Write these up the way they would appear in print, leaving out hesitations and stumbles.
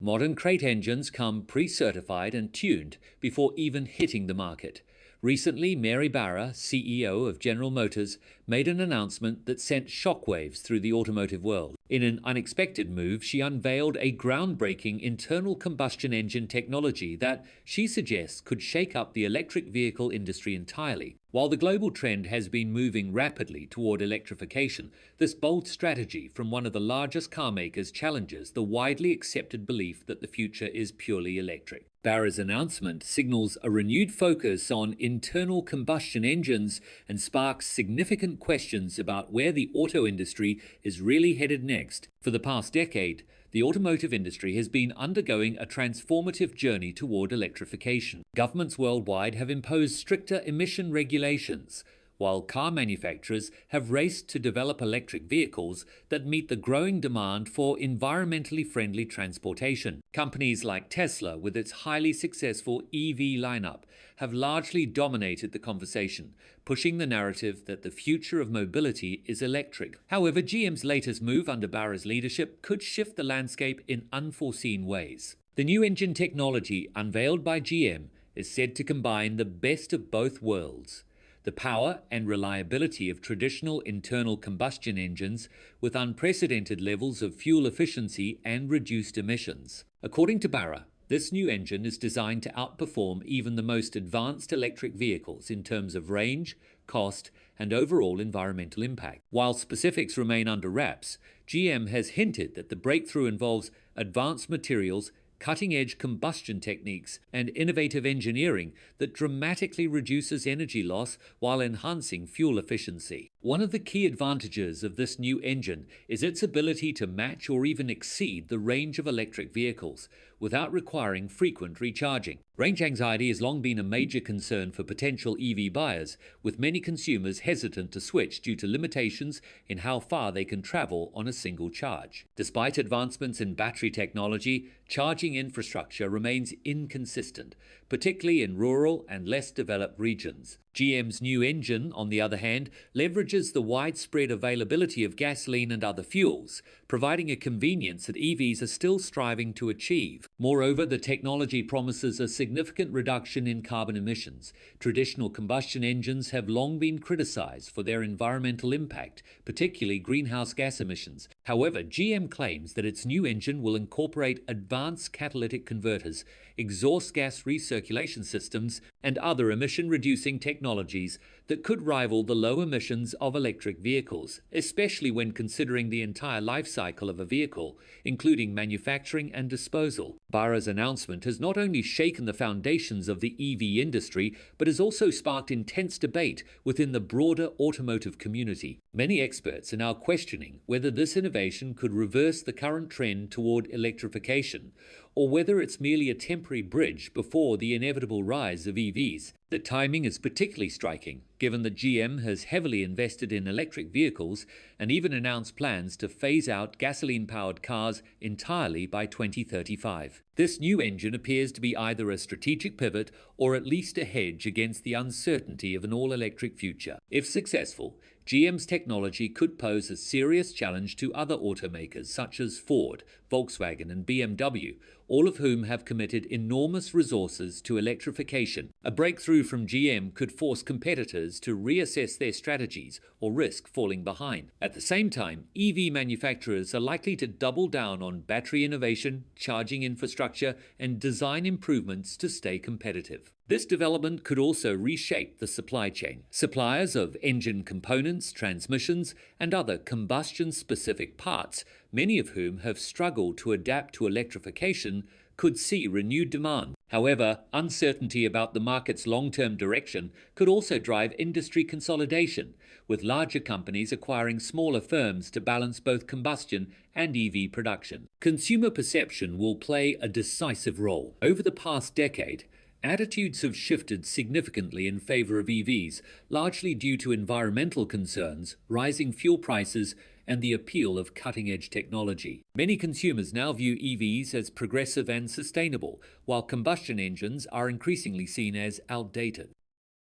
Modern crate engines come pre-certified and tuned before even hitting the market. Recently, Mary Barra, CEO of General Motors, made an announcement that sent shockwaves through the automotive world. In an unexpected move, she unveiled a groundbreaking internal combustion engine technology that, she suggests, could shake up the electric vehicle industry entirely. While the global trend has been moving rapidly toward electrification, this bold strategy from one of the largest car makers challenges the widely accepted belief that the future is purely electric. Barra's announcement signals a renewed focus on internal combustion engines and sparks significant questions about where the auto industry is really headed next. For the past decade, the automotive industry has been undergoing a transformative journey toward electrification. Governments worldwide have imposed stricter emission regulations, while car manufacturers have raced to develop electric vehicles that meet the growing demand for environmentally friendly transportation. Companies like Tesla, with its highly successful EV lineup, have largely dominated the conversation, pushing the narrative that the future of mobility is electric. However, GM's latest move under Barra's leadership could shift the landscape in unforeseen ways. The new engine technology unveiled by GM is said to combine the best of both worlds: the power and reliability of traditional internal combustion engines with unprecedented levels of fuel efficiency and reduced emissions. According to Barra, this new engine is designed to outperform even the most advanced electric vehicles in terms of range, cost, and overall environmental impact. While specifics remain under wraps, GM has hinted that the breakthrough involves advanced materials, cutting-edge combustion techniques, and innovative engineering that dramatically reduces energy loss while enhancing fuel efficiency. One of the key advantages of this new engine is its ability to match or even exceed the range of electric vehicles without requiring frequent recharging. Range anxiety has long been a major concern for potential EV buyers, with many consumers hesitant to switch due to limitations in how far they can travel on a single charge. Despite advancements in battery technology, charging infrastructure remains inconsistent, particularly in rural and less developed regions. GM's new engine, on the other hand, leverages the widespread availability of gasoline and other fuels, providing a convenience that EVs are still striving to achieve. Moreover, the technology promises a significant reduction in carbon emissions. Traditional combustion engines have long been criticized for their environmental impact, particularly greenhouse gas emissions. However, GM claims that its new engine will incorporate advanced catalytic converters, exhaust gas recirculation systems, and other emission-reducing technologies that could rival the low emissions of electric vehicles, especially when considering the entire life cycle of a vehicle, including manufacturing and disposal. Barra's announcement has not only shaken the foundations of the EV industry, but has also sparked intense debate within the broader automotive community. Many experts are now questioning whether this innovation could reverse the current trend toward electrification, or whether it's merely a temporary bridge before the inevitable rise of EVs. The timing is particularly striking, given that GM has heavily invested in electric vehicles and even announced plans to phase out gasoline-powered cars entirely by 2035. This new engine appears to be either a strategic pivot or at least a hedge against the uncertainty of an all-electric future. If successful, GM's technology could pose a serious challenge to other automakers such as Ford, Volkswagen, and BMW, all of whom have committed enormous resources to electrification. A breakthrough from GM could force competitors to reassess their strategies or risk falling behind. At the same time, EV manufacturers are likely to double down on battery innovation, charging infrastructure, and design improvements to stay competitive. This development could also reshape the supply chain. Suppliers of engine components, transmissions, and other combustion-specific parts, many of whom have struggled to adapt to electrification, could see renewed demand. However, uncertainty about the market's long-term direction could also drive industry consolidation, with larger companies acquiring smaller firms to balance both combustion and EV production. Consumer perception will play a decisive role. Over the past decade, attitudes have shifted significantly in favor of EVs, largely due to environmental concerns, rising fuel prices, and the appeal of cutting-edge technology. Many consumers now view EVs as progressive and sustainable, while combustion engines are increasingly seen as outdated.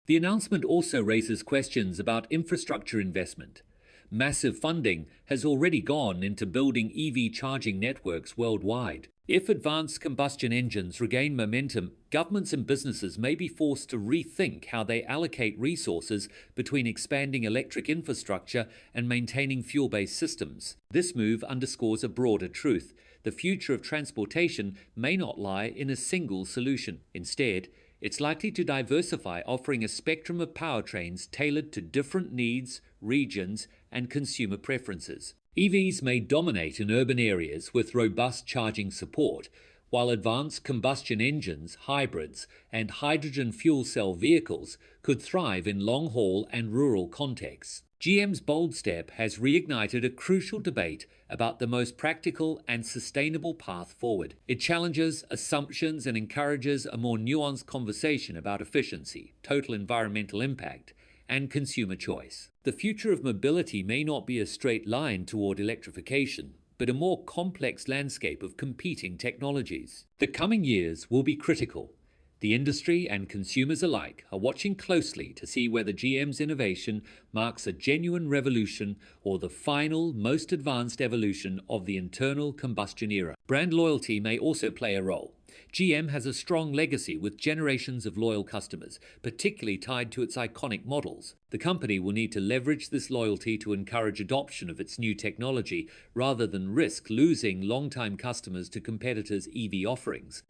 The announcement also raises questions about infrastructure investment. Massive funding has already gone into building EV charging networks worldwide. If advanced combustion engines regain momentum, governments and businesses may be forced to rethink how they allocate resources between expanding electric infrastructure and maintaining fuel-based systems. This move underscores a broader truth. The future of transportation may not lie in a single solution. Instead, it's likely to diversify, offering a spectrum of powertrains tailored to different needs, regions, and consumer preferences. EVs may dominate in urban areas with robust charging support, while advanced combustion engines, hybrids, and hydrogen fuel cell vehicles could thrive in long-haul and rural contexts. GM's bold step has reignited a crucial debate about the most practical and sustainable path forward. It challenges assumptions and encourages a more nuanced conversation about efficiency, total environmental impact, and consumer choice. The future of mobility may not be a straight line toward electrification, but a more complex landscape of competing technologies. The coming years will be critical. The industry and consumers alike are watching closely to see whether GM's innovation marks a genuine revolution or the final, most advanced evolution of the internal combustion era. Brand loyalty may also play a role. GM has a strong legacy with generations of loyal customers, particularly tied to its iconic models. The company will need to leverage this loyalty to encourage adoption of its new technology rather than risk losing long-time customers to competitors' EV offerings.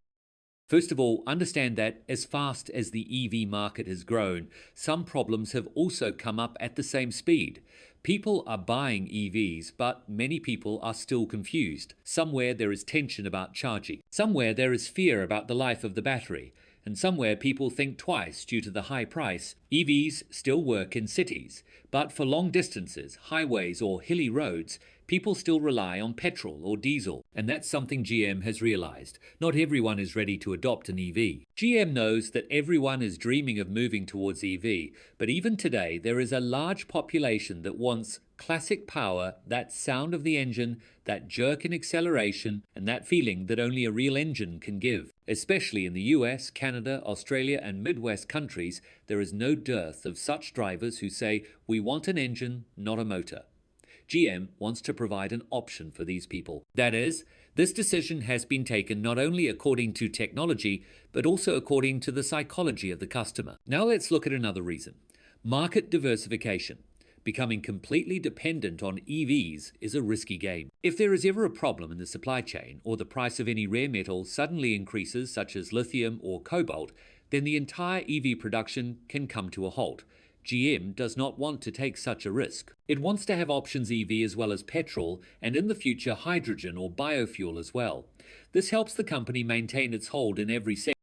First of all, understand that as fast as the EV market has grown, some problems have also come up at the same speed. People are buying EVs, but many people are still confused. Somewhere there is tension about charging. Somewhere there is fear about the life of the battery. And somewhere people think twice due to the high price. EVs still work in cities, but for long distances, highways or hilly roads, people still rely on petrol or diesel. And that's something GM has realized. Not everyone is ready to adopt an EV. GM knows that everyone is dreaming of moving towards EV, but even today there is a large population that wants classic power, that sound of the engine, that jerk in acceleration, and that feeling that only a real engine can give. Especially in the US, Canada, Australia, and Midwest countries, there is no dearth of such drivers who say, "We want an engine, not a motor." GM wants to provide an option for these people. That is, this decision has been taken not only according to technology, but also according to the psychology of the customer. Now let's look at another reason. Market diversification. Becoming completely dependent on EVs is a risky game. If there is ever a problem in the supply chain, or the price of any rare metal suddenly increases, such as lithium or cobalt, then the entire EV production can come to a halt. GM does not want to take such a risk. It wants to have options EV as well as petrol, and in the future hydrogen or biofuel as well. This helps the company maintain its hold in every sector.